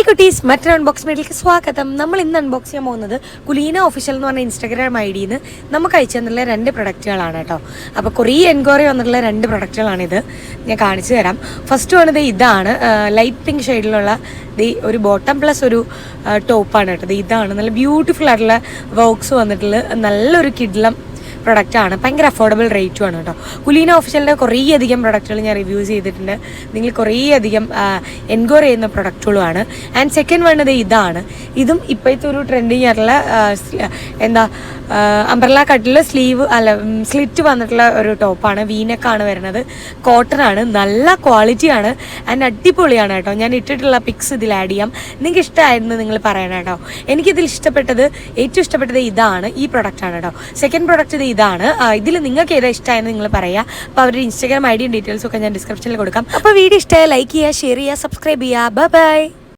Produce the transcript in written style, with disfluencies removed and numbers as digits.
കുട്ടീസ് മറ്റൊരു അൺബോക്സ് വീഡിയോയിലേക്ക് സ്വാഗതം. നമ്മൾ ഇന്ന് അൺബോക്സ് ചെയ്യാൻ പോകുന്നത് കുലീന ഒഫീഷ്യൽ എന്ന് പറഞ്ഞ ഇൻസ്റ്റാഗ്രാം ID ന്ന് നമുക്ക് അയച്ചു തന്നിട്ടുള്ള 2 പ്രൊഡക്റ്റുകളാണ് കേട്ടോ. അപ്പോൾ കുറേ എൻക്വയറി വന്നിട്ടുള്ള 2 പ്രൊഡക്റ്റുകളാണിത്. ഞാൻ കാണിച്ചു തരാം. ഫസ്റ്റ് വേണ്ടത് ഇതാണ്, ലൈറ്റ് പിങ്ക് ഷെയ്ഡിലുള്ള ഒരു ബോട്ടം പ്ലസ് ഒരു ടോപ്പാണ് കേട്ടോ. ഇതാണ് നല്ല ബ്യൂട്ടിഫുൾ ആയിട്ടുള്ള വർക്ക്സ് വന്നിട്ടുള്ള നല്ലൊരു കിഡ്ലം പ്രൊഡക്റ്റാണ്. ഭയങ്കര അഫോർഡബിൾ റേറ്റുമാണ് കേട്ടോ. കുലീന ഒഫീഷ്യലിൻ്റെ കുറേയധികം പ്രൊഡക്റ്റുകൾ ഞാൻ റിവ്യൂ ചെയ്തിട്ടുണ്ട്. നിങ്ങൾ കുറേയധികം എൻക്വയറി ചെയ്യുന്ന പ്രൊഡക്റ്റുകളുമാണ്. ആൻഡ് സെക്കൻഡ് വേണ്ടത് ഇതാണ്. ഇതും ഇപ്പോഴത്തെ ഒരു ട്രെൻഡിങ് ആയിട്ടുള്ള അംബ്രല്ല കട്ടിൽ സ്ലിറ്റ് വന്നിട്ടുള്ള ഒരു ടോപ്പാണ്. വീനക്കാണ് വരുന്നത്. കോട്ടൺ ആണ്, നല്ല ക്വാളിറ്റിയാണ് ആൻഡ് അടിപൊളിയാണ് കേട്ടോ. ഞാൻ ഇട്ടിട്ടുള്ള പിക്സ് ഇതിൽ ആഡ് ചെയ്യാം. നിങ്ങൾക്ക് ഇഷ്ടമായിരുന്നു നിങ്ങൾ പറയണം കേട്ടോ. എനിക്കിതിൽ ഏറ്റവും ഇഷ്ടപ്പെട്ടത് ഇതാണ്, ഈ പ്രൊഡക്റ്റാണ് കേട്ടോ. സെക്കൻഡ് പ്രൊഡക്റ്റ് ഇതാണ്. ഇതിൽ നിങ്ങൾക്ക് ഏതാ ഇഷ്ടമായെന്ന് നിങ്ങൾ പറയുക. അപ്പോൾ അവരുടെ ഇൻസ്റ്റാഗ്രാം ID ഡീറ്റെയിൽസ് ഒക്കെ ഞാൻ ഡിസ്ക്രിപ്ഷനിൽ കൊടുക്കാം. അപ്പോൾ വീഡിയോ ഇഷ്ടമായ ലൈക്ക് ചെയ്യുക, ഷെയർ ചെയ്യുക, സബ്സ്ക്രൈബ് ചെയ്യുക. ബൈ.